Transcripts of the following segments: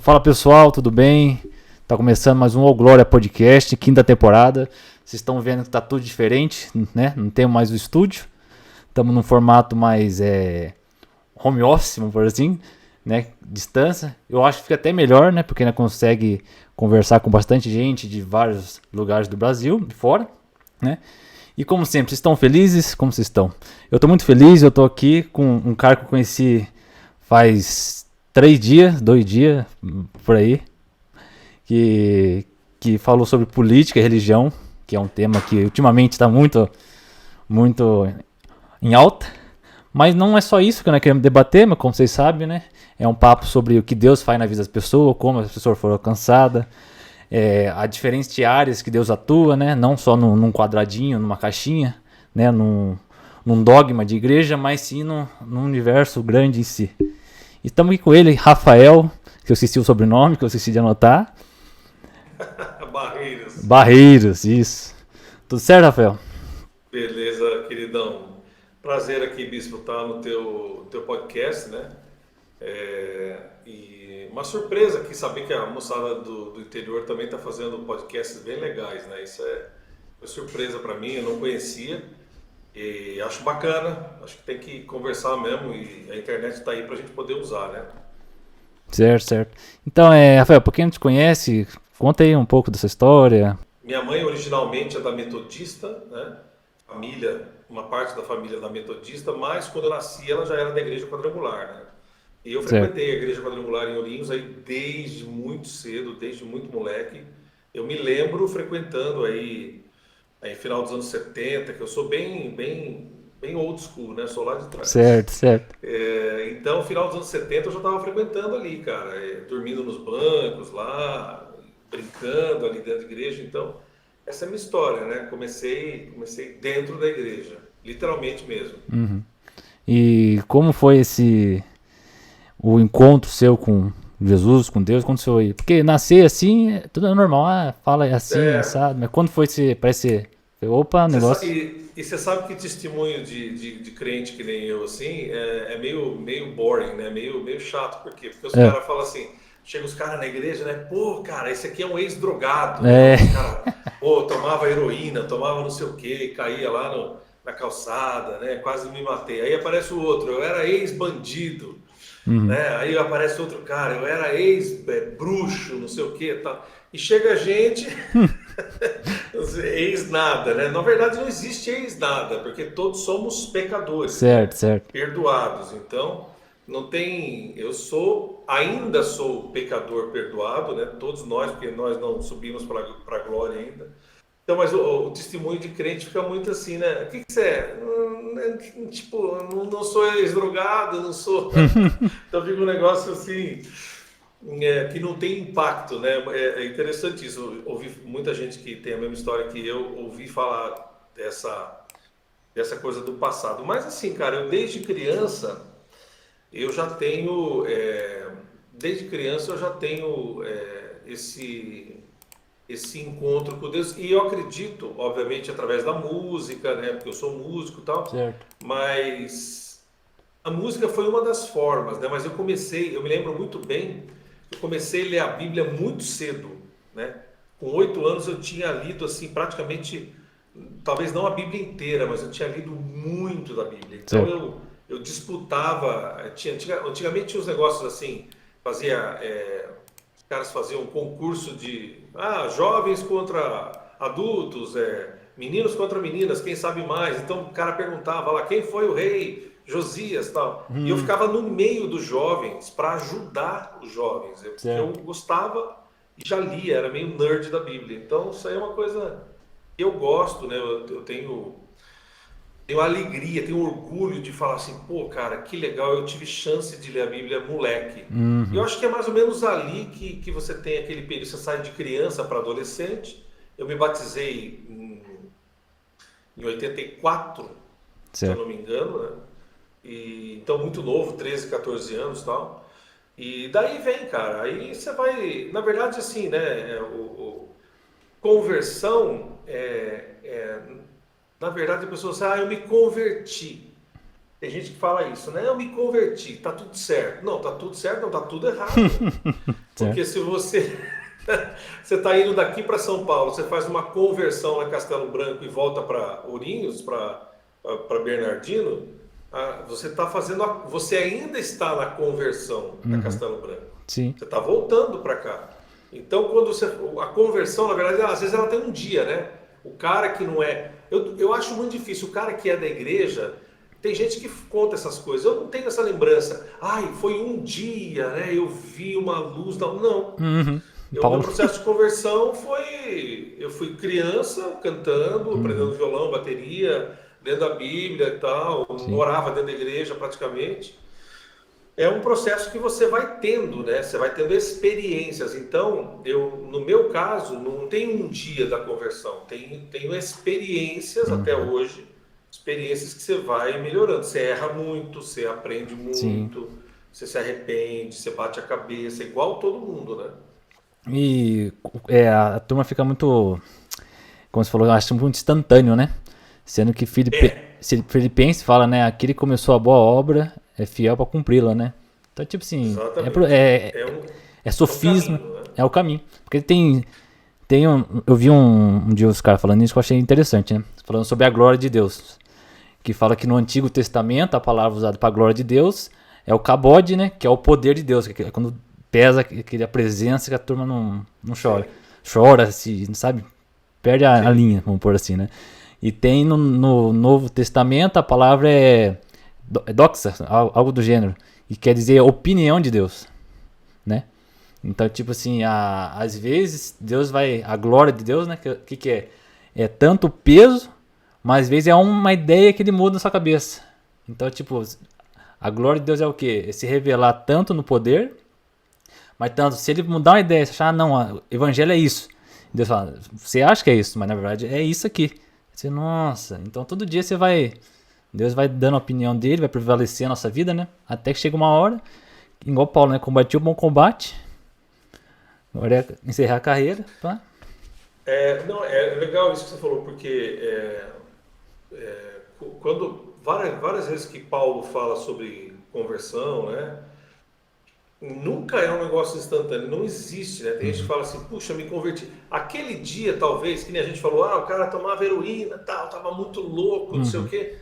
Fala pessoal, tudo bem? Tá começando mais um Ô Glória Podcast, quinta temporada. Vocês estão vendo que tá tudo diferente, né? Não temos mais o estúdio. Estamos num formato mais home office, vamos por assim, né? Distância. Eu acho que fica até melhor, né? Porque ainda consegue conversar com bastante gente de vários lugares do Brasil, de fora, né? E como sempre, vocês estão felizes? Como vocês estão? Eu tô muito feliz, eu tô aqui com um cara que eu conheci faz 2 dias, por aí, que falou sobre política e religião, que é um tema que ultimamente está muito em alta. Mas não é só isso que nós queremos debater, mas como vocês sabem, né? É um papo sobre o que Deus faz na vida das pessoas, como as pessoas foram alcançadas, as diferentes áreas que Deus atua, né? Não só num quadradinho, numa caixinha, né? Num dogma de igreja, mas sim num universo grande em si. E estamos aqui com ele, Rafael, que eu esqueci o sobrenome, que eu esqueci de anotar. Barreiros, isso. Tudo certo, Rafael? Beleza, queridão. Prazer aqui, Bispo, estar no teu podcast, né? E uma surpresa aqui saber que a moçada do interior também está fazendo podcasts bem legais, né? Isso foi surpresa para mim, eu não conhecia e acho bacana. Acho que tem que conversar mesmo e a internet está aí para a gente poder usar, né? Certo. Então, Rafael, pra quem não te conhece, conta aí um pouco dessa história. Minha mãe originalmente é da Metodista, né? Uma parte da família da Metodista, mas quando eu nasci ela já era da Igreja Quadrangular, né? E eu Certo. frequentei a Igreja Quadrangular em Ourinhos aí desde muito cedo, desde muito moleque. Eu me lembro frequentando aí final dos anos 70, que eu sou bem old school, né? Sou lá de trás. Certo. Então, final dos anos 70 eu já estava frequentando ali, cara, dormindo nos bancos lá, brincando ali dentro da igreja. Então, essa é a minha história, né? Comecei dentro da igreja, literalmente mesmo. E como foi o encontro seu com Jesus, com Deus, quando você foi? Porque nascer assim, tudo é normal, fala assim, É, assado, mas quando foi você, parece, opa, negócio. e você sabe que testemunho de crente que nem eu, assim, é meio boring, né? Meio chato. Por quê? Porque os É, caras falam assim, chega os caras na igreja, né? Pô, cara, esse aqui é um ex-drogado, né? é, Os caras, pô, tomava heroína, tomava não sei o quê, caía lá na calçada, né? Quase me matei. Aí aparece o outro, eu era ex-bandido, né? Aí aparece outro cara, eu era ex-bruxo, não sei o quê, tal. E chega a gente, ex nada, né? Na verdade não existe ex nada, porque todos somos pecadores, né? certo. Perdoados. Então, não tem, ainda sou pecador perdoado, né? Todos nós, porque nós não subimos para a glória ainda. Então, mas o testemunho de crente fica muito assim, né? O que você é? Tipo, não sou ex-drogado, não sou. Então fica um negócio assim, que não tem impacto, né? É interessante isso. Eu ouvi muita gente que tem a mesma história que eu, ouvi falar dessa coisa do passado. Mas assim, cara, eu desde criança eu já tenho, desde criança eu já tenho esse encontro com Deus. E eu acredito, obviamente, através da música, né? Porque eu sou músico e tal, Certo. mas a música foi uma das formas, né? Mas eu me lembro muito bem, eu comecei a ler a Bíblia muito cedo, né? Com 8 anos eu tinha lido assim praticamente, talvez não a Bíblia inteira, mas eu tinha lido muito da Bíblia. Então Certo. eu disputava, antigamente tinha uns negócios assim, fazia, os caras faziam um concurso de jovens contra adultos, meninos contra meninas, quem sabe mais. Então o cara perguntava lá quem foi o rei Josias, tal. E eu ficava no meio dos jovens para ajudar os jovens, porque eu Certo. gostava e já lia, era meio nerd da Bíblia. Então isso aí é uma coisa que eu gosto, né? Eu tenho alegria, tenho orgulho de falar assim, pô, cara, que legal, eu tive chance de ler a Bíblia moleque. E eu acho que é mais ou menos ali que você tem aquele período, você sai de criança para adolescente. Eu me batizei em 84, se eu Certo. não me engano, né? Então, muito novo, 13, 14 anos e tal. E daí vem, cara, aí você vai, na verdade, assim, né? Conversão na verdade, a pessoa diz, eu me converti. Tem gente que fala isso, né? Eu me converti, tá tudo certo. Não, tá tudo certo, não, tá tudo errado. Certo? Porque se você você está indo daqui para São Paulo, você faz uma conversão na Castelo Branco e volta para Ourinhos, para Bernardino, você está fazendo, você ainda está na conversão da Uhum. Castelo Branco. Sim. Você está voltando para cá. Então, quando você, a conversão, na verdade, às vezes ela tem um dia, né? O cara que não é, eu acho muito difícil. O cara que é da igreja, tem gente que conta essas coisas. Eu não tenho essa lembrança. Ai, foi um dia, né? Eu vi uma luz. Não, não. Uhum. Meu Paulo. processo de conversão foi, eu fui criança cantando, aprendendo Uhum. violão, bateria, lendo a Bíblia e tal, Sim. morava dentro da igreja praticamente. É um processo que você vai tendo, né? Você vai tendo experiências. Então, no meu caso, não tem um dia da conversão, tenho experiências até Uhum. hoje, experiências que você vai melhorando. Você erra muito, você aprende Sim. muito, você se arrepende, você bate a cabeça, igual todo mundo, né? E a turma fica muito, como você falou, eu acho muito instantâneo, né? Sendo que É, Filipenses fala, né? Aquele que começou a boa obra é fiel para cumpri-la, né? Então, tipo assim, exatamente. é É um sofisma, caminho, né? é o caminho. Porque eu vi um dia os caras falando isso que eu achei interessante, né? Falando sobre a glória de Deus. Que fala que no Antigo Testamento a palavra usada para a glória de Deus é o kabod, né? Que é o poder de Deus, que é quando pesa aquela presença que a turma não chora. Sim, Chora, se, sabe? Perde a sim. linha, vamos pôr assim, né? E tem no Novo Testamento a palavra é doxa, algo do gênero. E quer dizer opinião de Deus, né? Então, tipo assim, às vezes Deus vai. A glória de Deus, né? Que é? É tanto peso, mas às vezes é uma ideia que ele muda na sua cabeça. Então, tipo, a glória de Deus é o quê? É se revelar tanto no poder, mas tanto, se ele mudar uma ideia, você achar, não, o evangelho é isso. Deus fala, você acha que é isso, mas na verdade é isso aqui. Você, nossa, então todo dia você vai. Deus vai dando a opinião dele, vai prevalecer a nossa vida, né? Até que chega uma hora, igual Paulo, né? Combati o bom combate. Agora é encerrar a carreira, tá? Não, é legal isso que você falou, porque quando várias vezes que Paulo fala sobre conversão, né? Nunca é um negócio instantâneo, não existe, né? Tem gente que Uhum. fala assim, puxa, me converti. Aquele dia, talvez, que nem a gente falou, o cara tomava heroína, tal, tava muito louco, não sei o Uhum. quê.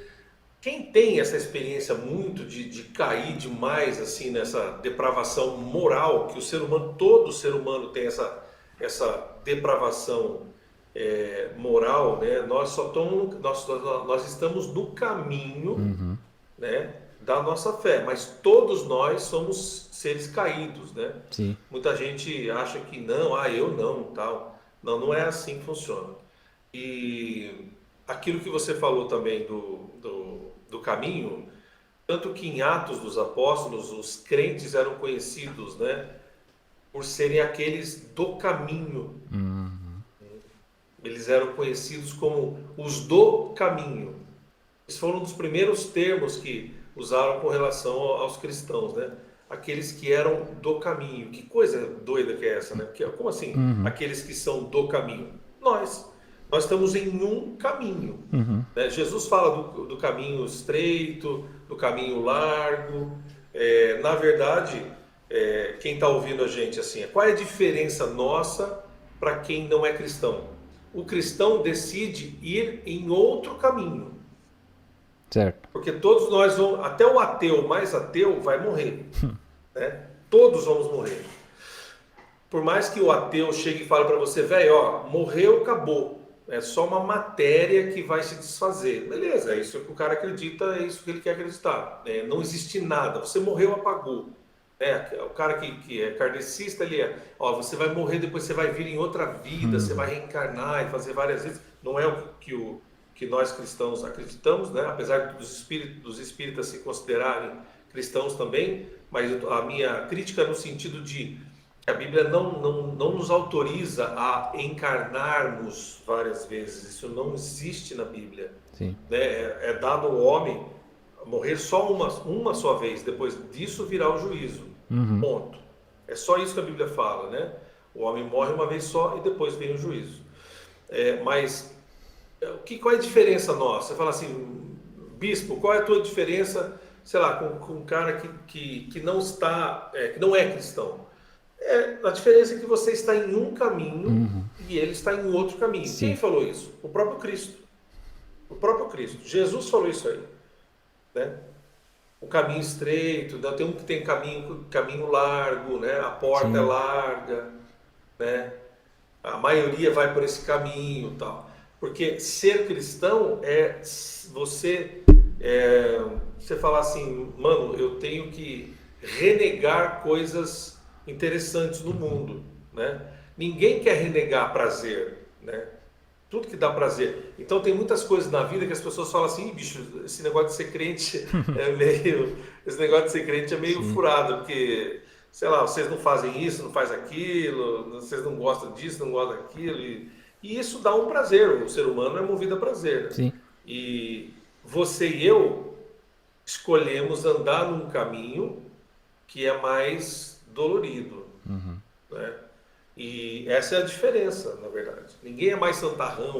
Quem tem essa experiência muito de cair demais, assim, nessa depravação moral, que o ser humano, todo ser humano tem essa depravação moral, né? Nós estamos no caminho, Uhum. né, da nossa fé, mas todos nós somos seres caídos, né? Sim. Muita gente acha que não, eu não, tal. Não, não é assim que funciona. E aquilo que você falou também do caminho, tanto que em Atos dos Apóstolos os crentes eram conhecidos, né, por serem aqueles do caminho. Uhum. Eles eram conhecidos como os do caminho. Esses foram um dos primeiros termos que usaram com relação aos cristãos, né? Aqueles que eram do caminho. Que coisa doida que é essa, né? Como assim, Uhum. aqueles que são do caminho? Nós estamos em um caminho, Uhum. né? Jesus fala do caminho estreito, do caminho largo. Na verdade, quem está ouvindo a gente assim, qual é a diferença nossa para quem não é cristão? O cristão decide ir em outro caminho. Certo. Porque todos nós vamos, até o ateu mais ateu vai morrer, né? Todos vamos morrer. Por mais que o ateu chegue e fale para você, velho, morreu, acabou. É só uma matéria que vai se desfazer. Beleza, é isso que o cara acredita, é isso que ele quer acreditar. Né? Não existe nada. Você morreu, apagou. O cara que é kardecista, ele você vai morrer, depois você vai vir em outra vida, você vai Uhum. reencarnar e fazer várias vezes. Não é que nós cristãos acreditamos, né? Apesar dos espíritas se considerarem cristãos também, mas a minha crítica é no sentido de que a Bíblia não nos autoriza a encarnarmos várias vezes. Isso não existe na Bíblia. Sim. Né? É dado ao homem morrer só uma só vez, depois disso virá o juízo. Uhum. Ponto. É só isso que a Bíblia fala, né? O homem morre uma vez só e depois vem o juízo. Mas qual é a diferença nossa? Você fala assim, bispo, qual é a tua diferença, sei lá, com um cara que não está, que não é cristão? A diferença é que você está em um caminho e ele está em outro caminho. Quem Sim, falou isso? O próprio Cristo. O próprio Cristo. Jesus falou isso aí, né? O caminho estreito, tem um que tem caminho largo, né? A porta é sim, larga, né? A maioria vai por esse caminho, e tal. Porque ser cristão é você você falar assim, mano, eu tenho que renegar coisas interessantes no mundo, né? Ninguém quer renegar prazer, né? Tudo que dá prazer. Então tem muitas coisas na vida que as pessoas falam assim, bicho, esse negócio de ser crente esse negócio de ser crente é meio sim, furado, porque, sei lá, vocês não fazem isso, não fazem aquilo, vocês não gostam disso, não gostam daquilo, e isso dá um prazer. O ser humano é movido a prazer, né? sim. E você e eu escolhemos andar num caminho que é mais dolorido, né? E essa é a diferença, na verdade. Ninguém é mais santarrão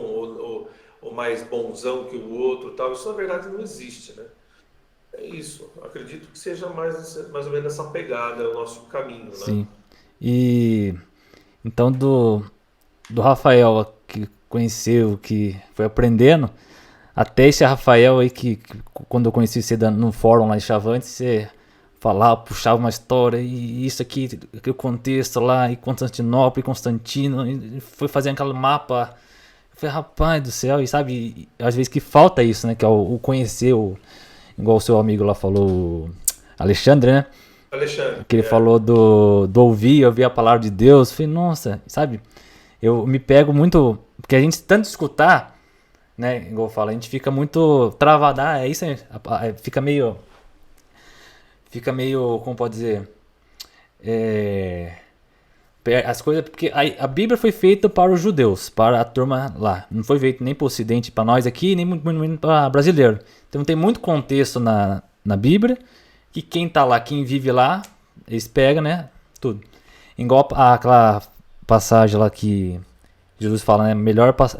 ou mais bonzão que o outro, tal. Isso na verdade não existe, né? É isso. Acredito que seja mais ou menos essa pegada, o nosso caminho, né? Sim. E então do Rafael que conheceu, que foi aprendendo, até esse Rafael aí que quando eu conheci você no fórum lá em Chavante, você falava, puxava uma história e isso aqui, aquele contexto lá, e Constantinopla e Constantino, e foi fazendo aquele mapa. Eu falei, rapaz do céu, e sabe, às vezes que falta isso, né? Que é o conhecer, igual o seu amigo lá falou, o Alexandre, né? Alexandre, Que ele falou do ouvir a palavra de Deus. Eu falei, nossa, sabe? Eu me pego muito, porque a gente tanto escutar, né? Igual eu falo, a gente fica muito travado, é isso aí, fica meio, como pode dizer, é, as coisas, porque a Bíblia foi feita para os judeus, para a turma lá, não foi feita nem para o Ocidente, para nós aqui, nem muito para brasileiro. Então tem muito contexto na Bíblia, que quem tá lá, quem vive lá, eles pegam, né, tudo. Igual aquela passagem lá que Jesus fala, né,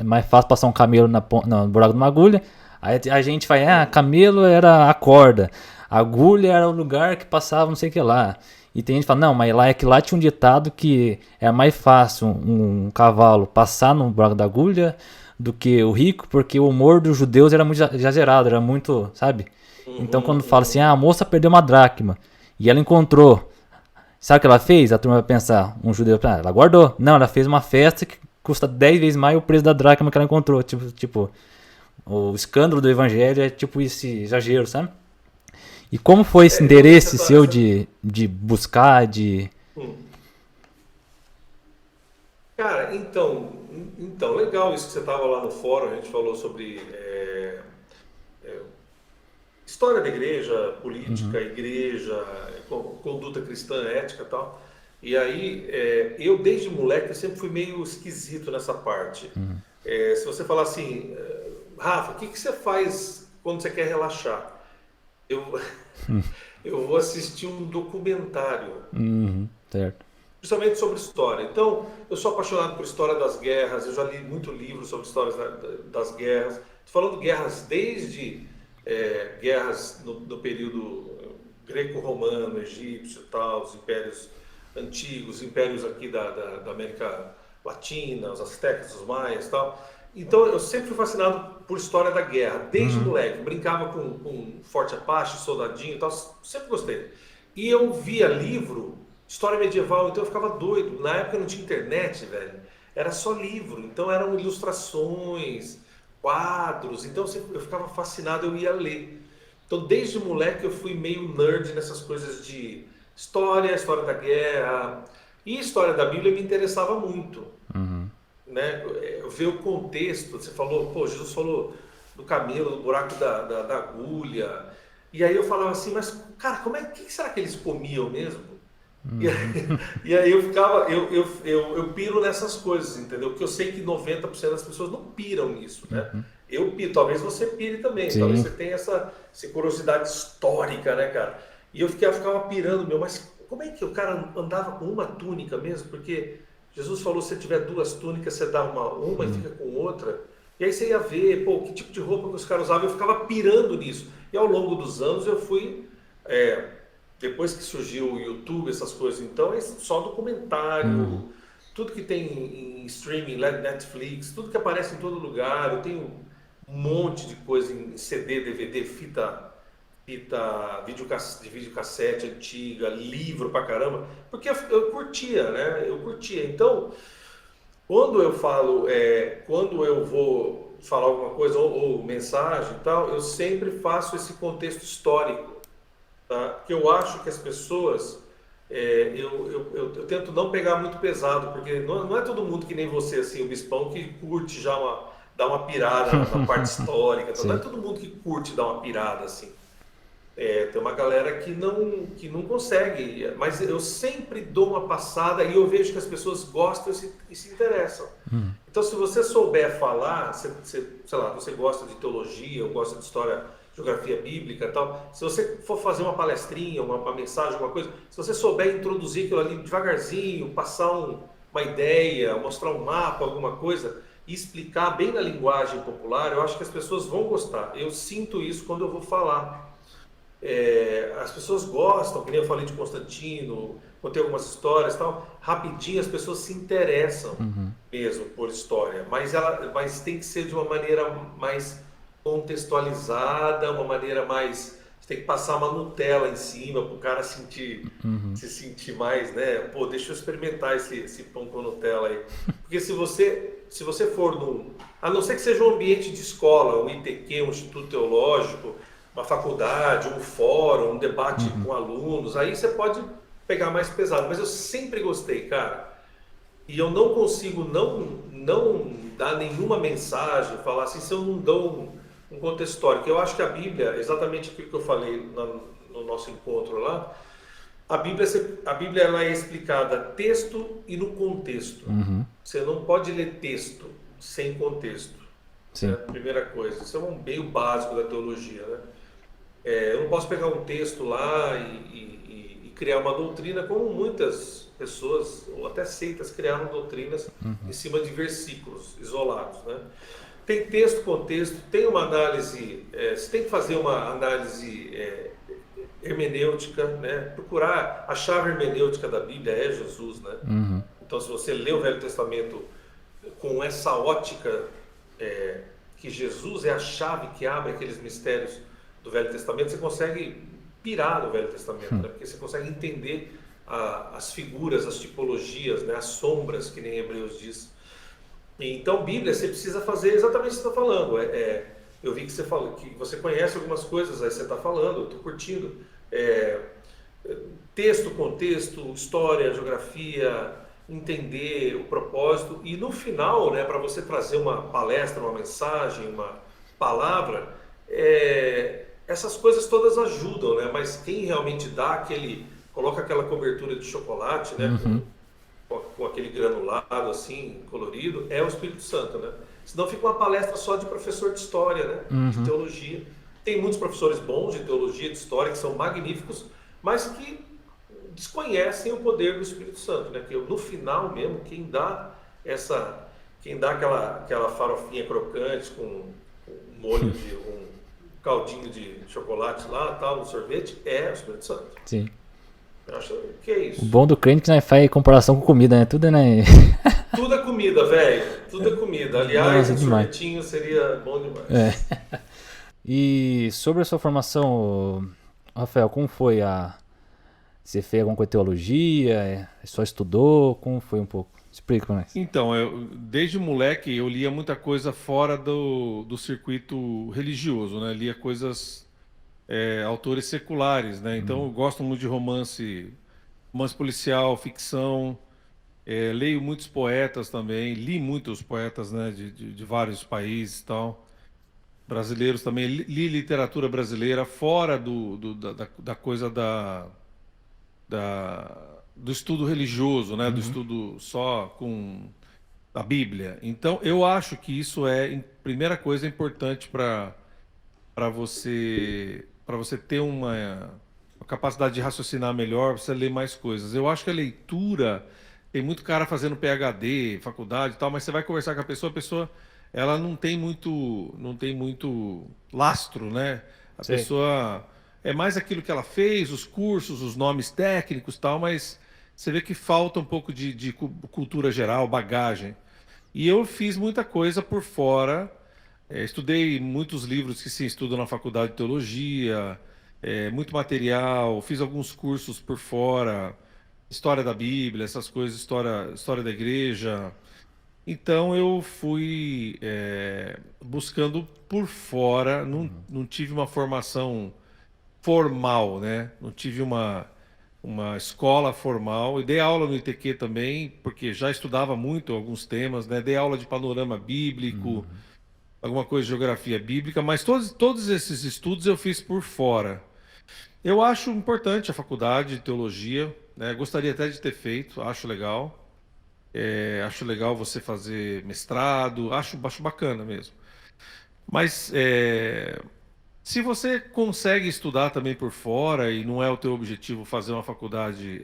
mais fácil passar um camelo no buraco de uma agulha. Aí a gente vai, camelo era a corda, agulha era o lugar que passava não sei o que lá. E tem gente que fala, não, mas lá é que lá tinha um ditado que é mais fácil um cavalo passar no buraco da agulha do que o rico, porque o humor dos judeus era muito exagerado, era muito, sabe? Então quando fala assim, a moça perdeu uma dracma e ela encontrou, sabe o que ela fez? A turma vai pensar, um judeu, ela guardou. Não, ela fez uma festa que custa 10 vezes mais o preço da dracma que ela encontrou. Tipo, o escândalo do evangelho é tipo esse exagero, sabe? E como foi esse eu vi interesse seu de buscar, de... hum. Cara, então, legal isso que você estava lá no fórum, a gente falou sobre história da igreja, política, igreja, conduta cristã, ética e tal. E aí, eu desde moleque eu sempre fui meio esquisito nessa parte. Se você falar assim, Rafa, o que você faz quando você quer relaxar? Eu, eu vou assistir um documentário, Uhum, certo. principalmente sobre história. Então, eu sou apaixonado por história das guerras, eu já li muito livro sobre histórias das guerras. Estou falando guerras desde guerras no período greco-romano, egípcio, tal, os impérios antigos, impérios aqui da América Latina, os astecas, os maias, tal. Então eu sempre fui fascinado por história da guerra, desde moleque. Brincava com Forte Apache, soldadinho, e tal, sempre gostei. E eu via livro, história medieval, então eu ficava doido. Na época não tinha internet, velho. Era só livro, então eram ilustrações, quadros, então eu ficava fascinado, eu ia ler. Então desde moleque eu fui meio nerd nessas coisas de história da guerra, e história da Bíblia me interessava muito, né? Ver o contexto, você falou, pô, Jesus falou do camelo, do buraco da agulha, e aí eu falava assim, mas cara, que será que eles comiam mesmo? E aí eu ficava, eu piro nessas coisas, entendeu? Porque eu sei que 90% das pessoas não piram nisso, né? Eu piro, talvez você pire também, talvez Sim. você tenha essa curiosidade histórica, né, cara? E eu ficava pirando, mas como é que o cara andava com uma túnica mesmo? Porque Jesus falou, se você tiver duas túnicas, você dá uma e fica com outra. E aí você ia ver, pô, que tipo de roupa que os caras usavam, eu ficava pirando nisso. E ao longo dos anos eu fui, é, depois que surgiu o YouTube, essas coisas, então é só Uhum. documentário, tudo que tem em streaming, Netflix, tudo que aparece em todo lugar. Eu tenho um monte de coisa em CD, DVD, de videocassete antiga, livro pra caramba, porque eu curtia, né? Eu curtia. Então, quando eu falo, quando eu vou falar alguma coisa ou mensagem e tal, eu sempre faço esse contexto histórico, tá? Porque eu acho que as pessoas, eu tento não pegar muito pesado, porque não é todo mundo que nem você, assim, o Bispão, que curte já dar uma pirada na parte histórica, tá? Não é Sim. todo mundo que curte dar uma pirada, assim. Tem uma galera que não consegue, mas eu sempre dou uma passada e eu vejo que as pessoas gostam e se interessam. Então, se você souber falar, sei lá, você gosta de teologia, ou gosta de história, geografia bíblica e tal, se você for fazer uma palestrinha, uma mensagem, alguma coisa, se você souber introduzir aquilo ali devagarzinho, passar uma ideia, mostrar um mapa, alguma coisa, e explicar bem na linguagem popular, eu acho que as pessoas vão gostar. Eu sinto isso quando eu vou falar. As pessoas gostam, que nem eu falei de Constantino, contei algumas histórias e tal, rapidinho as pessoas se interessam mesmo por história, mas tem que ser de uma maneira mais contextualizada, uma maneira mais. Você tem que passar uma Nutella em cima para o cara se sentir mais, né? Pô, deixa eu experimentar esse pão com Nutella aí. Porque se você for a não ser que seja um ambiente de escola, um ITQ, um Instituto Teológico, uma faculdade, um fórum, um debate Uhum. com alunos, aí você pode pegar mais pesado. Mas eu sempre gostei, cara. E eu não consigo não dar nenhuma mensagem, falar assim, se eu não dou um contexto histórico. Eu acho que a Bíblia, exatamente aquilo que eu falei no nosso encontro lá, a Bíblia ela é explicada texto e no contexto. Uhum. Você não pode ler texto sem contexto, né? Sim. Primeira coisa, isso é um meio básico da teologia, né? Eu não posso pegar um texto lá e criar uma doutrina como muitas pessoas, ou até seitas, criaram doutrinas em cima de versículos isolados, né? Tem texto, contexto, tem uma análise, você tem que fazer uma análise hermenêutica, né? Procurar, a chave hermenêutica da Bíblia é Jesus, né? Uhum. Então, se você lê o Velho Testamento com essa ótica, que Jesus é a chave que abre aqueles mistérios do Velho Testamento, você consegue pirar no Velho Testamento, né? Porque você consegue entender as figuras, as tipologias, né? As sombras, que nem Hebreus diz. Então, Bíblia, você precisa fazer exatamente o que você está falando. Eu vi que você falou que você conhece algumas coisas, aí você está falando, eu estou curtindo. É, Texto, contexto, história, geografia, entender o propósito e no final, né, para você trazer uma palestra, uma mensagem, uma palavra, essas coisas todas ajudam, né? Mas quem realmente coloca aquela cobertura de chocolate, né, Uhum. com aquele granulado assim colorido, é o Espírito Santo, né? Senão fica uma palestra só de professor de história, né? De Uhum. teologia. Tem muitos professores bons de teologia, de história, que são magníficos, mas que desconhecem o poder do Espírito Santo, né? Que no final mesmo, quem dá aquela farofinha crocante com um molho de um caldinho de chocolate lá, tal, no sorvete, é o Espírito Santo. Sim. Eu acho que é O isso. bom do crente é que nós faz comparação com comida, né? Tudo, né? Tudo é comida, velho. Tudo é comida. Aliás, Nossa, um demais. sorvetinho seria bom demais. É. E sobre a sua formação, Rafael, como foi a. Você fez alguma coisa de teologia? Só estudou? Como foi um pouco? Explica pra nós. Então, desde moleque eu lia muita coisa fora do circuito religioso, né? Lia coisas, autores seculares, né? Então eu gosto muito de romance policial, ficção. Leio muitos poetas também, li muitos poetas, né? De vários países e tal. Brasileiros também, li literatura brasileira fora da coisa do estudo religioso, né? Do Uhum. estudo só com a Bíblia. Então, eu acho que isso primeira coisa, importante para você ter uma capacidade de raciocinar melhor, você ler mais coisas. Eu acho que a leitura, tem muito cara fazendo PhD, faculdade e tal, mas você vai conversar com a pessoa ela não tem muito lastro, né? A Sei. pessoa é mais aquilo que ela fez, os cursos, os nomes técnicos, e tal, mas você vê que falta um pouco de cultura geral, bagagem. E eu fiz muita coisa por fora. Estudei muitos livros que se estudam na faculdade de teologia, muito material, fiz alguns cursos por fora, história da Bíblia, essas coisas, história da igreja. Então eu fui buscando por fora, não tive uma formação formal, né? Não tive uma escola formal. E dei aula no ITQ também, porque já estudava muito alguns temas, né? Dei aula de panorama bíblico, alguma coisa de geografia bíblica, mas todos esses estudos eu fiz por fora. Eu acho importante a faculdade de teologia, né? Gostaria até de ter feito, acho legal. Acho legal você fazer mestrado, acho bacana mesmo. Mas se você consegue estudar também por fora e não é o teu objetivo fazer uma faculdade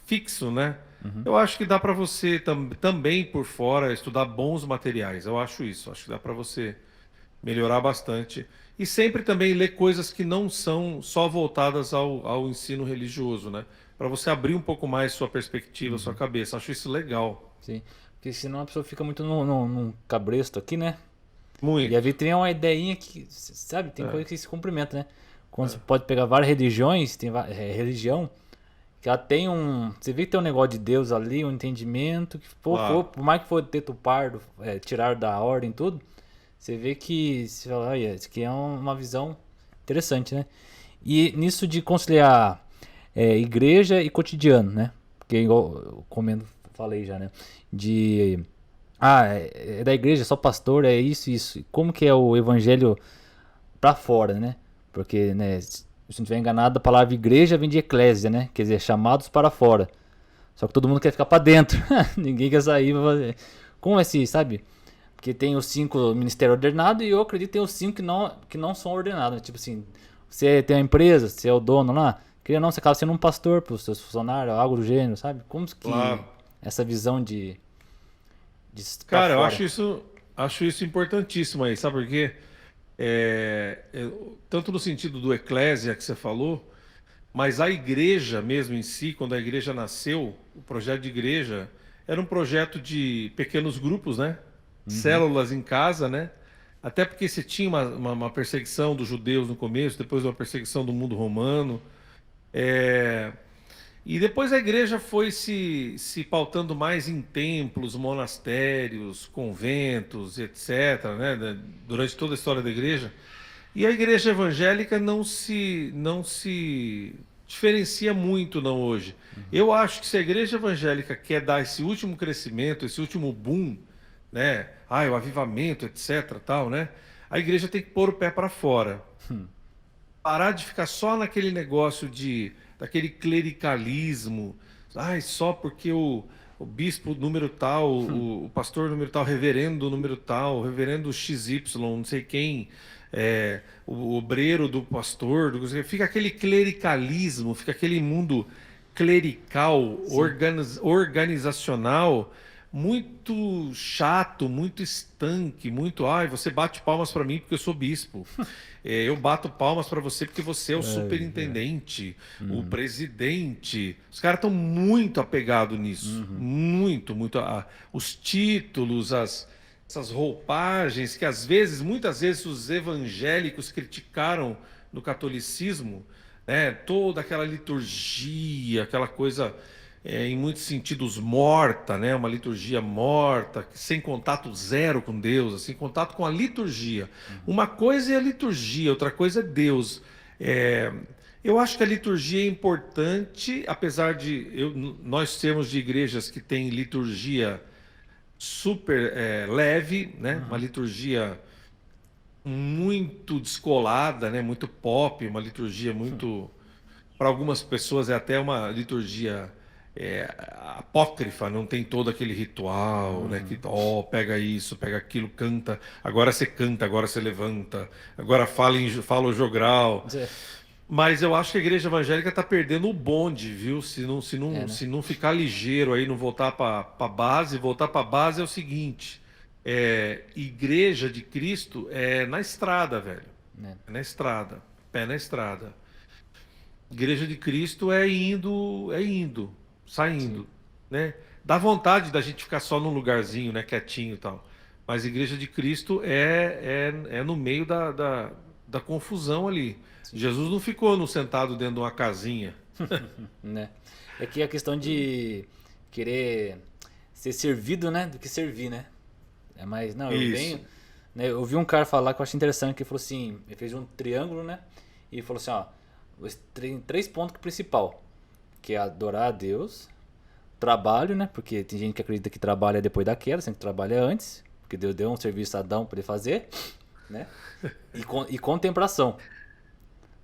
fixo, né? Eu acho que dá para você também por fora estudar bons materiais. Eu acho isso. Acho que dá para você melhorar bastante. E sempre também ler coisas que não são só voltadas ao ensino religioso, né? Para você abrir um pouco mais sua perspectiva, sua cabeça. Acho isso legal. Sim. Porque senão a pessoa fica muito num cabresto aqui, né? E a Muito. vitrine é uma ideinha que, sabe, tem É, coisa que se complementa, né? Quando você pode pegar várias religiões, tem religião, que ela tem um. Você vê que tem um negócio de Deus ali, um entendimento, que claro. por mais que for teto pardo, tirar da ordem e tudo, você vê que. Você fala, olha, isso aqui é uma visão interessante, né? E nisso de conciliar igreja e cotidiano, né? Porque igual eu comendo, falei já, né? De. Ah, é da igreja, só pastor, é isso, isso. E como que é o evangelho pra fora, né? Porque, né, se eu não estiver enganado, a palavra igreja vem de eclésia, né? Quer dizer, chamados para fora. Só que todo mundo quer ficar pra dentro. Ninguém quer sair pra fazer. Como é assim, sabe? Porque tem os 5 ministérios ordenados e eu acredito que tem os 5 que não são ordenados. Tipo assim, você tem uma empresa, você é o dono lá, queria ou não, você acaba sendo um pastor pros seus funcionários, algo do gênero, sabe? Como que Claro. essa visão de pra Cara, eu fora? acho isso importantíssimo aí, sabe por quê? Tanto no sentido do eclésia que você falou, mas a igreja mesmo em si, quando a igreja nasceu, o projeto de igreja era um projeto de pequenos grupos, né? Células em casa, né? Até porque você tinha uma perseguição dos judeus no começo, depois uma perseguição do mundo romano. É, E depois a igreja foi se pautando mais em templos, monastérios, conventos, etc., né, durante toda a história da igreja. E a igreja evangélica não se diferencia muito não hoje. Eu acho que se a igreja evangélica quer dar esse último crescimento, esse último boom, né, o avivamento, etc., tal, né, a igreja tem que pôr o pé para fora, parar de ficar só naquele negócio daquele clericalismo, só porque o bispo número tal, o pastor número tal, reverendo número tal, reverendo XY, não sei quem, o obreiro do pastor, fica aquele clericalismo, fica aquele mundo clerical, Sim. organizacional, muito chato, muito estanque, muito, você bate palmas para mim porque eu sou bispo. Eu bato palmas para você porque você é o superintendente, o presidente. Os caras estão muito apegados nisso. Muito, muito. Os títulos, essas roupagens que muitas vezes, os evangélicos criticaram no catolicismo, né? Toda aquela liturgia, aquela coisa, em muitos sentidos, morta, né? Uma liturgia morta, sem contato zero com Deus, assim, contato com a liturgia. Uma coisa é a liturgia, outra coisa é Deus. É, eu acho que a liturgia é importante, apesar de nós sermos de igrejas que têm liturgia super leve, né? Uma liturgia muito descolada, né? Muito pop, uma liturgia muito, para algumas pessoas é até uma liturgia apócrifa, não tem todo aquele ritual, né? Que pega isso, pega aquilo, canta, agora você levanta, agora fala o jogral. Zé. Mas eu acho que a igreja evangélica está perdendo o bonde, viu? É, né? Se não ficar ligeiro aí, não voltar para a base, voltar para a base é o seguinte: igreja de Cristo é na estrada, velho. Né? É na estrada, pé na estrada. Igreja de Cristo é indo, Sim. saindo, né? Dá vontade da gente ficar só num lugarzinho, né, quietinho e tal. Mas Igreja de Cristo é no meio da confusão ali. Sim. Jesus não ficou no sentado dentro de uma casinha. Né? É que a questão de querer ser servido, né, do que servir, né? É mais, não, eu venho, Isso. né? Eu vi um cara falar que eu achei interessante, que ele falou assim, ele fez um triângulo, né? E falou assim, ó, tem três pontos principal, que é adorar a Deus, trabalho, né? Porque tem gente que acredita que trabalho é depois da queda, sendo que trabalho é antes, porque Deus deu um serviço a Adão para ele fazer, né? E contemplação,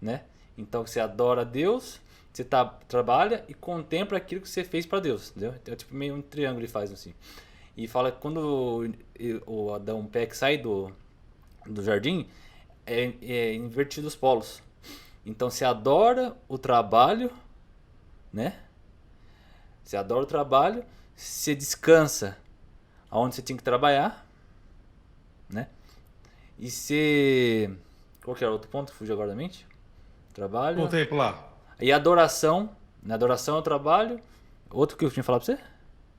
né? Então você adora a Deus, você trabalha e contempla aquilo que você fez para Deus, entendeu? Então, é tipo meio um triângulo ele faz assim. E fala que quando o Adão Peck sai do jardim, é invertido os polos. Então você adora o trabalho, né? Você adora o trabalho, você descansa aonde você tinha que trabalhar, né? E você. Qual que era o outro ponto que fugiu agora da mente? Trabalho. Contemplar. E adoração. Na adoração é o trabalho. Outro que eu tinha falado pra você?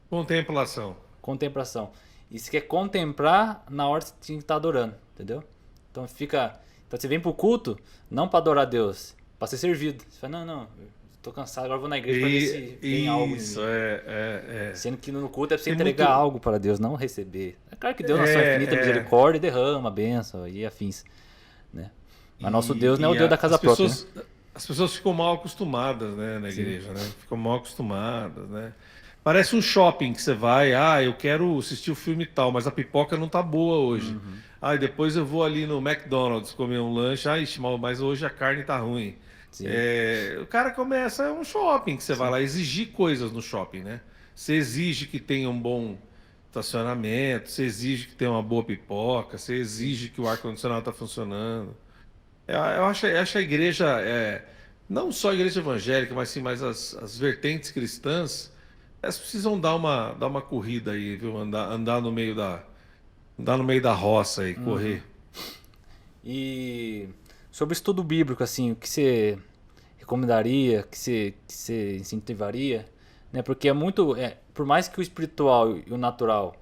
Contemplação. Contemplação. E você quer contemplar na hora que você tinha que estar adorando, entendeu? Então fica. Então você vem pro culto, não pra adorar a Deus, pra ser servido. Você fala, não, eu tô cansado, agora eu vou na igreja pra ver se vem algo em Isso, mim. é. Sendo que no culto é pra você Tem entregar muito. algo para Deus, não receber. É claro que Deus, na sua infinita É, é. misericórdia, derrama a bênção e afins, né? Mas nosso Deus não é o Deus da casa As própria, né? pessoas ficam mal acostumadas, né, na Sim. igreja, né? Ficam mal acostumadas, né? Parece um shopping que você vai, eu quero assistir o filme tal, mas a pipoca não tá boa hoje. Uhum. E depois eu vou ali no McDonald's comer um lanche, ixi, mas hoje a carne tá ruim. Sim. O cara começa, é um shopping que você vai Sim. lá exigir coisas no shopping, né? Você exige que tenha um bom estacionamento, você exige que tenha uma boa pipoca, você Sim. exige que o ar-condicionado tá funcionando. Eu acho a igreja, não só a igreja evangélica, mas sim, mais as vertentes cristãs, elas precisam dar uma corrida aí, viu? Andar no meio da roça aí, Uhum. correr. E sobre estudo bíblico, assim, o que você recomendaria, que você incentivaria, né? Porque é muito, por mais que o espiritual e o natural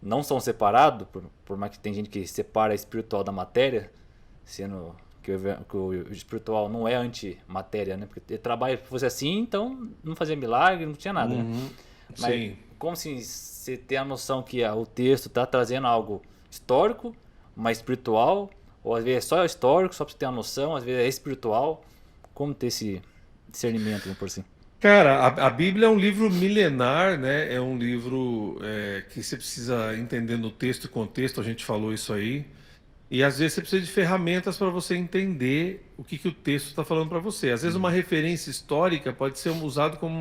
não são separados, por mais que tem gente que separa o espiritual da matéria, sendo que o espiritual não é antimatéria, né? Porque ele trabalha, se fosse assim, então não fazia milagre, não tinha nada, né? Uhum. Mas Sim. como assim você tem a noção que o texto está trazendo algo histórico, mas espiritual, ou às vezes é só histórico, só para você ter a noção, às vezes é espiritual, como ter esse discernimento, vamos por assim? Cara, a Bíblia é um livro milenar, né? É um livro que você precisa entender no texto e contexto, a gente falou isso aí. E às vezes você precisa de ferramentas para você entender o que o texto está falando para você. Às vezes uma referência histórica pode ser usado como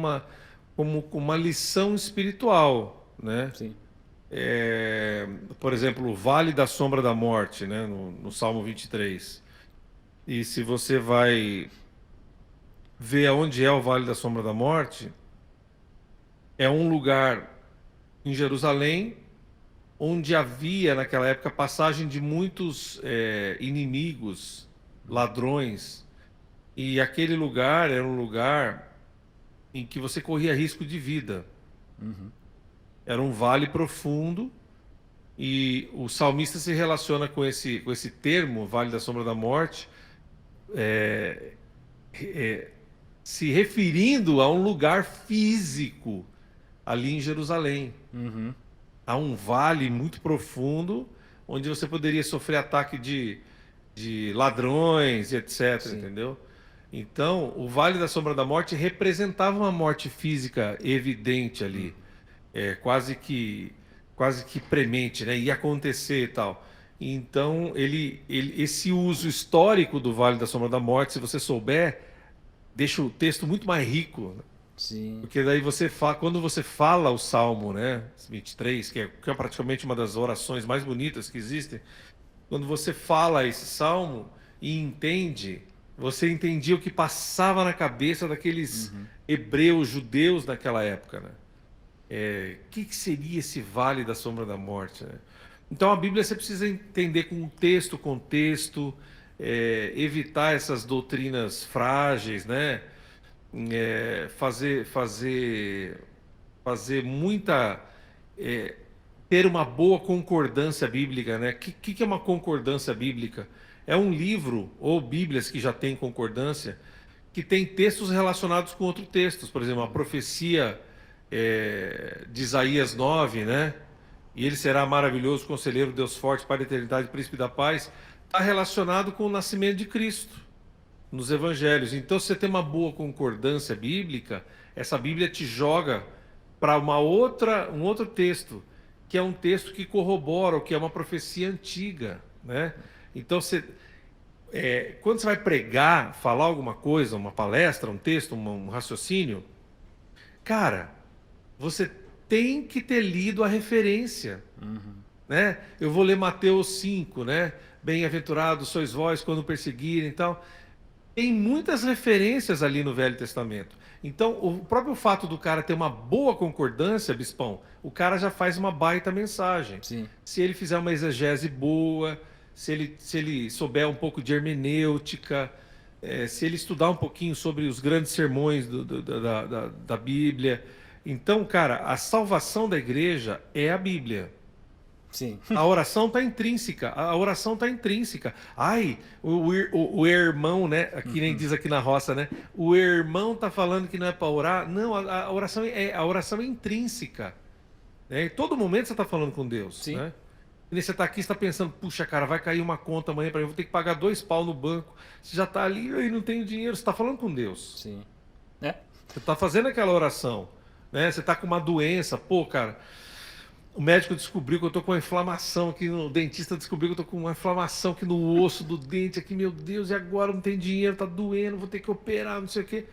uma lição espiritual, né? Sim. Por exemplo, o Vale da Sombra da Morte, né? No Salmo 23. E se você vai ver aonde é o Vale da Sombra da Morte, é um lugar em Jerusalém onde havia naquela época passagem de muitos inimigos, ladrões, e aquele lugar era um lugar em que você corria risco de vida. Uhum. Era um vale profundo e o salmista se relaciona com esse termo, Vale da Sombra da Morte, é, se referindo a um lugar físico ali em Jerusalém. Uhum. Há um vale muito profundo onde você poderia sofrer ataque de ladrões, etc, Sim. entendeu? Então, o Vale da Sombra da Morte representava uma morte física evidente ali, quase que premente, né? Ia acontecer e tal. Então, esse uso histórico do Vale da Sombra da Morte, se você souber, deixa o texto muito mais rico, né? Sim. Porque daí quando você fala o Salmo, né, 23, que é praticamente uma das orações mais bonitas que existem, quando você fala esse salmo e entende Você entendia o que passava na cabeça daqueles hebreus, judeus daquela época, né? Que seria esse vale da sombra da morte, né? Então a Bíblia você precisa entender com contexto, evitar essas doutrinas frágeis, né? Fazer muita, ter uma boa concordância bíblica, né? Que é uma concordância bíblica? É um livro ou Bíblias que já tem concordância, que tem textos relacionados com outros textos. Por exemplo, a profecia de Isaías 9, né? E ele será maravilhoso, conselheiro, Deus forte, Pai da eternidade, príncipe da paz, está relacionado com o nascimento de Cristo nos evangelhos. Então, se você tem uma boa concordância bíblica, essa Bíblia te joga para um outro texto, que é um texto que corrobora, ou que é uma profecia antiga, né? Então, quando você vai pregar, falar alguma coisa, uma palestra, um texto, um raciocínio, cara, você tem que ter lido a referência, né? Eu vou ler Mateus 5, né? Bem-aventurados sois vós quando perseguirem e tal. Tem muitas referências ali no Velho Testamento. Então, o próprio fato do cara ter uma boa concordância, Bispão, o cara já faz uma baita mensagem. Sim. Se ele fizer uma exegese boa, se ele souber um pouco de hermenêutica, se ele estudar um pouquinho sobre os grandes sermões da Bíblia. Então, cara, a salvação da igreja é a Bíblia. Sim. A oração está intrínseca. A oração está intrínseca. Ai, o irmão, né? Aqui nem diz aqui na roça, né? O irmão está falando que não é para orar. Não, a oração é intrínseca. Né? Em todo momento você está falando com Deus. Sim. Né? E você está aqui, você está pensando, puxa, cara, vai cair uma conta amanhã para mim, vou ter que pagar 2 pau no banco. Você já está ali e não tem dinheiro. Você está falando com Deus. Sim. Você está fazendo aquela oração. Né? Você está com uma doença. Pô, cara, o médico descobriu que eu estou com uma inflamação aqui, o dentista descobriu que eu estou com uma inflamação aqui no osso do dente, aqui, meu Deus, e agora não tem dinheiro, está doendo, vou ter que operar, não sei o quê.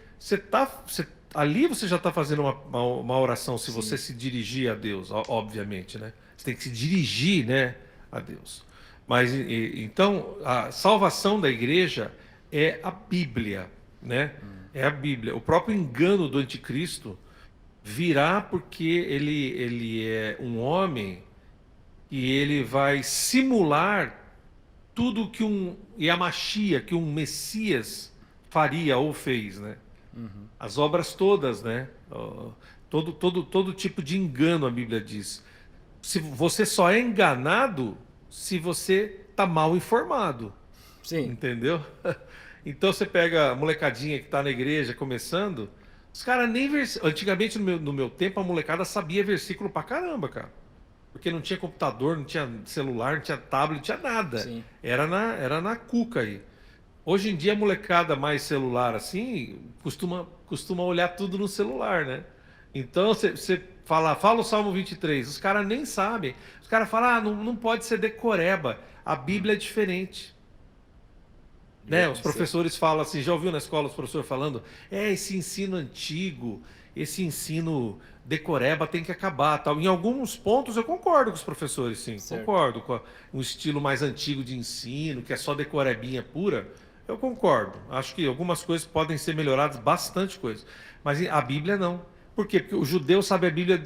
Ali você já está fazendo uma oração, se você se dirigir a Deus, obviamente, né? Você tem que se dirigir, né, a Deus. Mas, então, a salvação da igreja é a Bíblia, né? É a Bíblia. O próprio engano do anticristo virá porque ele é um homem e ele vai simular tudo que Yamashia, que um Messias faria ou fez, né? As obras todas, né? Todo tipo de engano, a Bíblia diz. Se você só é enganado se você está mal informado. Sim. Entendeu? Então você pega a molecadinha que está na igreja começando, os caras nem antigamente no meu tempo a molecada sabia versículo pra caramba, cara. Porque não tinha computador, não tinha celular, não tinha tablet, não tinha nada. Sim. Era na cuca aí. Hoje em dia a molecada mais celular assim costuma olhar tudo no celular, né? Então você fala o Salmo 23, os caras nem sabem. Os caras falam, não pode ser decoreba. A Bíblia é diferente. Né? Os professores falam assim, já ouviu na escola os professores falando, esse ensino antigo, esse ensino decoreba tem que acabar, tal. Em alguns pontos eu concordo com os professores, sim, Certo. concordo com um estilo mais antigo de ensino, que é só decorebinha pura, eu concordo. Acho que algumas coisas podem ser melhoradas, bastante coisas, mas a Bíblia não. Por quê? Porque o judeu sabe a Bíblia,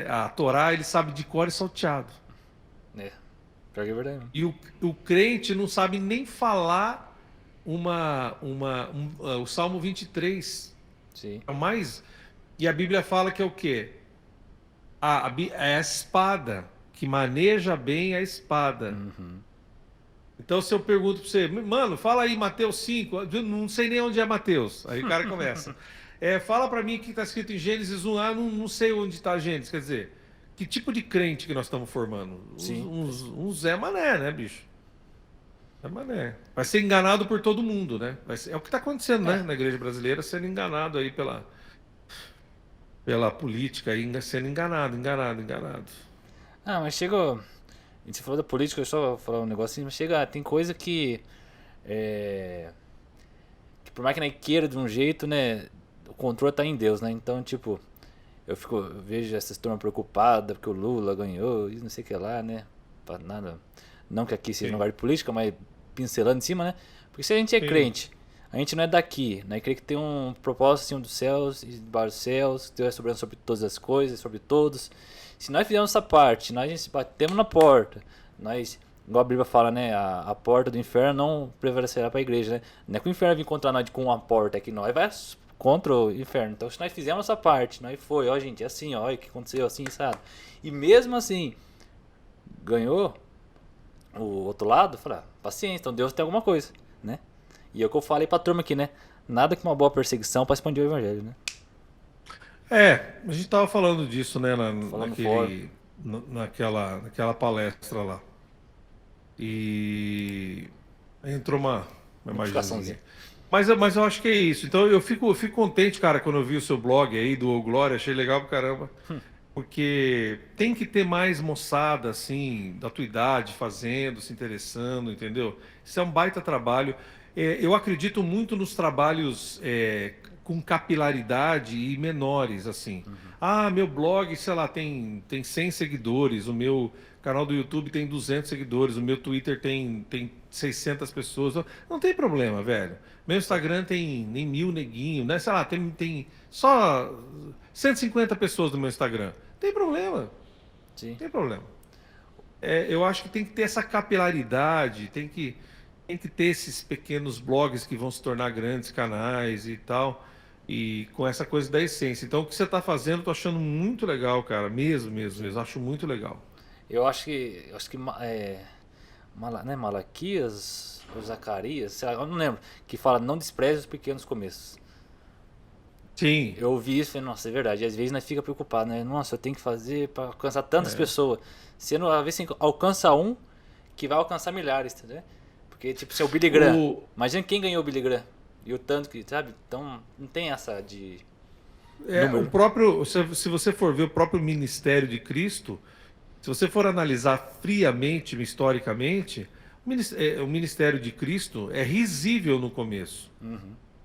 a Torá, ele sabe de cor e salteado. Pior que é verdade. E o crente não sabe nem falar o Salmo 23. Sim. E a Bíblia fala que é o quê? É a espada, que maneja bem a espada. Então se eu pergunto para você, mano, fala aí Mateus 5, eu não sei nem onde é Mateus. Aí o cara começa. Fala para mim o que está escrito em Gênesis 1, não sei onde está Gênesis, quer dizer, que tipo de crente que nós estamos formando? Um Zé Mané, né, bicho? Zé Mané. Vai ser enganado por todo mundo, né? É o que está acontecendo, né, na igreja brasileira, sendo enganado aí pela política, aí, sendo enganado. Ah, mas chega. Você falou da política, eu só vou falar um negocinho, mas tem coisa que por mais que não queira de um jeito, né? O controle tá em Deus, né? Então, tipo, eu vejo essa turma preocupada porque o Lula ganhou e não sei o que lá, né? Nada. Não que aqui seja um lugar de política, mas pincelando em cima, né? Porque se a gente é crente, a gente não é daqui, né? Crê que tem um propósito acima dos céus e debaixo dos céus, que Deus é soberano sobre todas as coisas, sobre todos. Se nós fizermos essa parte, nós batemos na porta, nós, igual a Bíblia fala, né? A porta do inferno não prevalecerá para a igreja, né? Não é que o inferno vai encontrar nós com uma porta aqui, nós vai contra o inferno. Então, se nós fizermos essa parte, nós foi, ó, gente, é assim, ó, o que aconteceu, assim, sabe? E mesmo assim, ganhou o outro lado, falar, paciência, então Deus tem alguma coisa, né? E é o que eu falei pra turma aqui, né? Nada que uma boa perseguição para expandir o evangelho, né? A gente tava falando disso, né, Falando fora. naquela palestra lá. E entrou uma imagenzinha. Notificaçãozinha. Mas eu acho que é isso. Então eu fico contente, cara, quando eu vi o seu blog aí do Ô Glória, achei legal pra caramba. Porque tem que ter mais moçada, assim, da tua idade, fazendo, se interessando, entendeu? Isso é um baita trabalho. Eu acredito muito nos trabalhos com capilaridade e menores, assim. Ah, meu blog, sei lá, tem 100 seguidores, o meu canal do YouTube tem 200 seguidores, o meu Twitter tem 600 pessoas. Não tem problema, velho. Meu Instagram tem nem 1000 neguinho, né? Sei lá, tem só 150 pessoas no meu Instagram. Tem problema, Sim. tem problema. Eu acho que tem que ter essa capilaridade, tem que ter esses pequenos blogs que vão se tornar grandes canais e tal, e com essa coisa da essência. Então, o que você está fazendo, eu tô achando muito legal, cara, mesmo, acho muito legal. Eu acho que né, Malaquias ou Zacarias, sei lá, eu não lembro, que fala não despreze os pequenos começos. Sim, Eu ouvi isso e falei, nossa, é verdade. E às vezes nós fica preocupado, né? Nossa, eu tenho que fazer para alcançar tantas pessoas. Sendo, às vezes você alcança um que vai alcançar milhares, entendeu? Porque, tipo, se é o Billy Graham. Imagina quem ganhou o Billy Graham. E o tanto que, sabe? Então, não tem essa de o número. próprio, se você for ver o próprio ministério de Cristo, se você for analisar friamente, historicamente, o ministério de Cristo é risível no começo.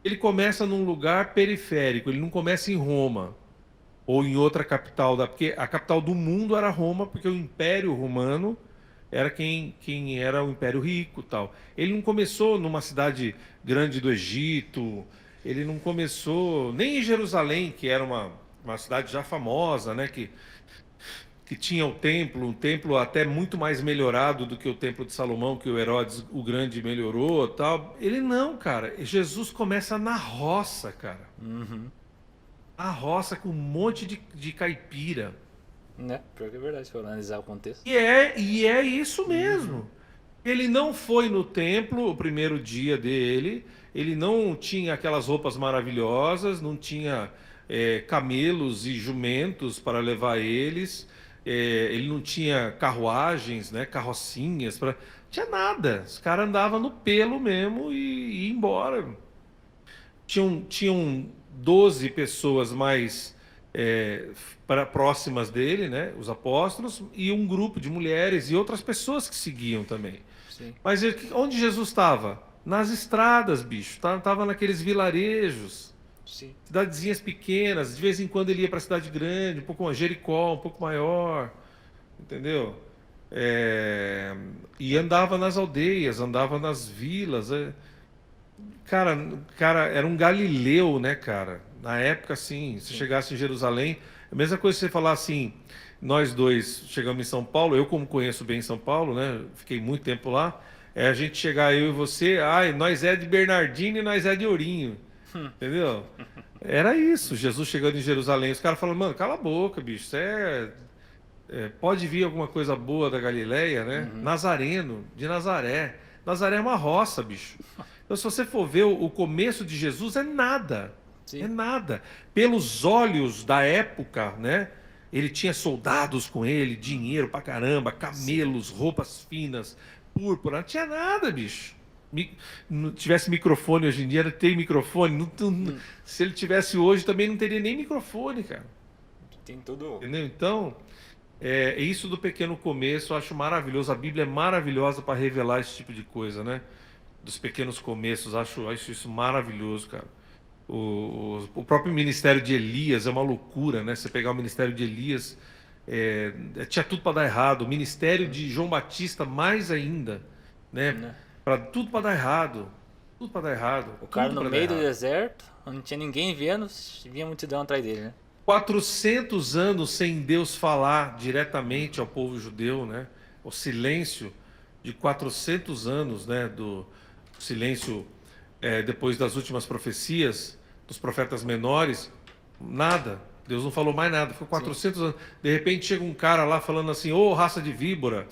Ele começa num lugar periférico, ele não começa em Roma ou em outra capital, porque a capital do mundo era Roma, porque o Império Romano era quem era o Império Rico, tal. Ele não começou numa cidade grande do Egito, ele não começou nem em Jerusalém, que era uma cidade já famosa, né, que tinha um templo até muito mais melhorado do que o templo de Salomão, que o Herodes o Grande melhorou, tal. Ele não, cara. Jesus começa na roça, cara. Na roça com um monte de caipira. Né? Pior que é verdade, se for analisar o contexto. E é isso mesmo. Ele não foi no templo o primeiro dia dele, ele não tinha aquelas roupas maravilhosas, não tinha camelos e jumentos para levar eles. Ele não tinha carruagens, né, carrocinhas, tinha nada. Os caras andavam no pelo mesmo e iam embora. Tinham 12 pessoas mais próximas dele, né, os apóstolos, e um grupo de mulheres e outras pessoas que seguiam também. Sim. Mas onde Jesus estava? Nas estradas, bicho. Estava naqueles vilarejos. Sim. Cidadezinhas pequenas, de vez em quando ele ia para cidade grande, um pouco mais Jericó, um pouco maior, entendeu? E andava nas aldeias, andava nas vilas. Cara, era um galileu, né, cara? Na época, assim, se chegasse em Jerusalém, a mesma coisa que você falar assim, nós dois chegamos em São Paulo, eu como conheço bem São Paulo, né, fiquei muito tempo lá, a gente chegar, eu e você, nós é de Bernardino e nós é de Ourinho, entendeu? Era isso, Jesus chegando em Jerusalém, os caras falando, mano, cala a boca, bicho, pode vir alguma coisa boa da Galileia, né? Nazareno, de Nazaré. Nazaré é uma roça, bicho. Então, se você for ver o começo de Jesus, é nada. Sim. É nada. Pelos olhos da época, né? Ele tinha soldados com ele, dinheiro pra caramba, camelos, roupas finas, púrpura. Não tinha nada, bicho. Não tivesse microfone hoje em dia, não tem microfone. Se ele tivesse hoje, também não teria nem microfone, cara. Tem tudo. Entendeu? Então, isso do pequeno começo eu acho maravilhoso. A Bíblia é maravilhosa para revelar esse tipo de coisa, né? Dos pequenos começos, acho isso maravilhoso, cara. O próprio ministério de Elias é uma loucura, né? Você pegar o ministério de Elias, tinha tudo para dar errado. O ministério de João Batista, mais ainda, né? Tudo para dar errado. Tudo para dar errado. O cara tudo no pra dar meio do errado. deserto, não tinha ninguém vendo, vinha multidão atrás dele, né? 400 anos sem Deus falar diretamente ao povo judeu, né? O silêncio de 400 anos, né? Do silêncio depois das últimas profecias dos profetas menores, nada. Deus não falou mais nada. Ficou 400 anos. De repente chega um cara lá falando assim: ô, raça de víbora.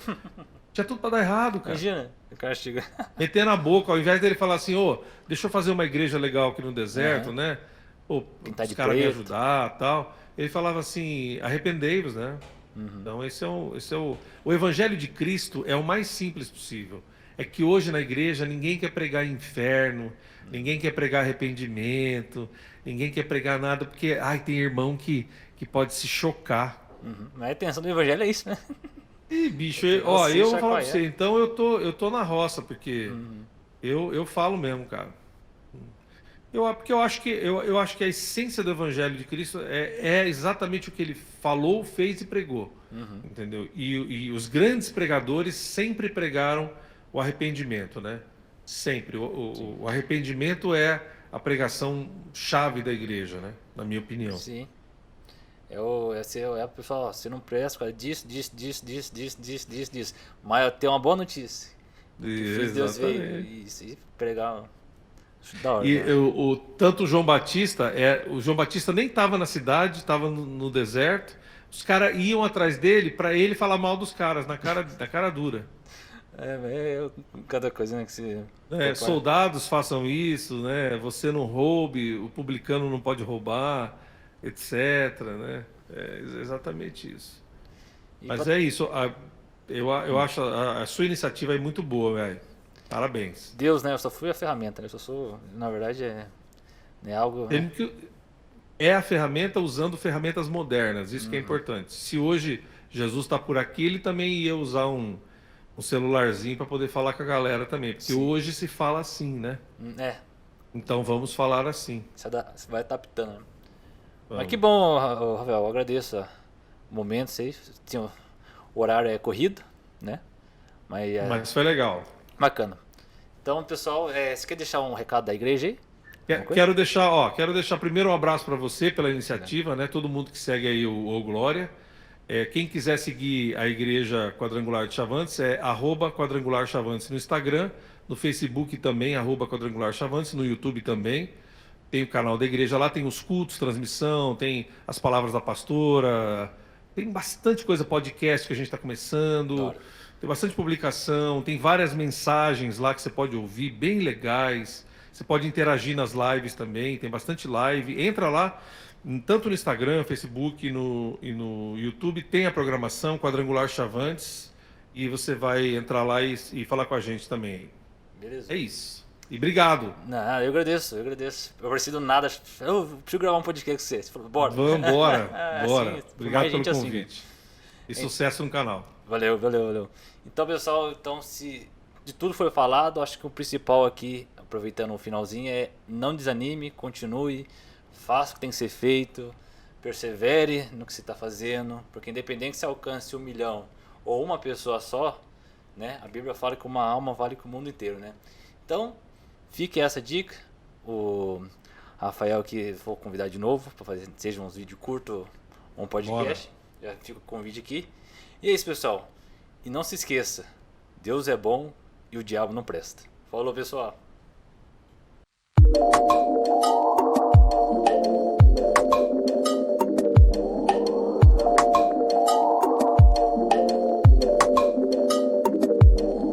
Tinha tudo para dar errado, cara. Imagina, o cara chega. Meter na boca, ao invés dele falar assim: ô, deixa eu fazer uma igreja legal aqui no deserto, Aham. né? Pô, Pintar os de caras me preto. ajudar tal. Ele falava assim: arrependei-vos, né? Então, o Evangelho de Cristo é o mais simples possível. É que hoje na igreja ninguém quer pregar inferno, ninguém quer pregar arrependimento, ninguém quer pregar nada, porque tem irmão que pode se chocar. Mas a intenção do evangelho é isso, né? Ih, bicho, Que ó, você eu vou falar pra chacoalhar. você, então eu tô na roça, porque eu falo mesmo, cara. Porque eu acho que a essência do Evangelho de Cristo é exatamente o que ele falou, fez e pregou. Entendeu? E os grandes pregadores sempre pregaram o arrependimento, né? Sempre. O arrependimento é a pregação chave da igreja, né? Na minha opinião. Sim. O pessoal, ó, você não presta, cara, disso. Mas eu tenho uma boa notícia. Fez Deus veio Exatamente. e pregar. Da hora, E da hora. tanto o João Batista nem estava na cidade, estava no deserto. Os caras iam atrás dele para ele falar mal dos caras, na cara dura. Cada coisa, né, que se... Soldados façam isso, né? Você não roube, o publicano não pode roubar, etc, né? É exatamente isso. E Mas pra- é isso. Eu acho a sua iniciativa é muito boa, velho. Parabéns. Deus, né, eu só fui a ferramenta, né? Eu só sou, na verdade, é algo, né? É a ferramenta usando ferramentas modernas, isso que é importante. Se hoje Jesus está por aqui, ele também ia usar um celularzinho para poder falar com a galera também, porque Sim. hoje se fala assim, né? Então vamos falar assim. Você vai adaptando, né? Mas Vamos. que bom, Rafael, eu agradeço o momento, o horário é corrido, né? Mas é Mas foi legal. bacana. Então, pessoal, você quer deixar um recado da igreja aí? Alguma coisa? Quero deixar primeiro um abraço para você pela iniciativa, né? Todo mundo que segue aí o Glória. Quem quiser seguir a Igreja Quadrangular de Chavantes é @quadrangularchavantes no Instagram, no Facebook também @quadrangularchavantes, no YouTube também. Tem o canal da igreja lá, tem os cultos, transmissão, tem as palavras da pastora, tem bastante coisa, podcast que a gente está começando, Claro. tem bastante publicação, tem várias mensagens lá que você pode ouvir, bem legais. Você pode interagir nas lives também, tem bastante live. Entra lá, tanto no Instagram, Facebook e no YouTube, tem a programação Quadrangular Chavantes, e você vai entrar lá e falar com a gente também. Beleza. É isso. E obrigado. Não, eu agradeço. Eu pareci do nada, eu preciso gravar um podcast com você. Você falou, bora. Bora. Assim, Obrigado mais pelo gente assim, convite. E sucesso no canal. Valeu. Então, pessoal, se de tudo foi falado, acho que o principal aqui, aproveitando o finalzinho, é não desanime, continue, faça o que tem que ser feito, persevere no que você está fazendo, porque independente se alcance 1 milhão ou uma pessoa só, né? A Bíblia fala que uma alma vale que o mundo inteiro, né? Então, fique essa dica. O Rafael que vou convidar de novo para fazer, seja uns vídeos curtos ou um podcast. Já fica o convite aqui. E é isso, pessoal. E não se esqueça, Deus é bom e o diabo não presta. Falou, pessoal.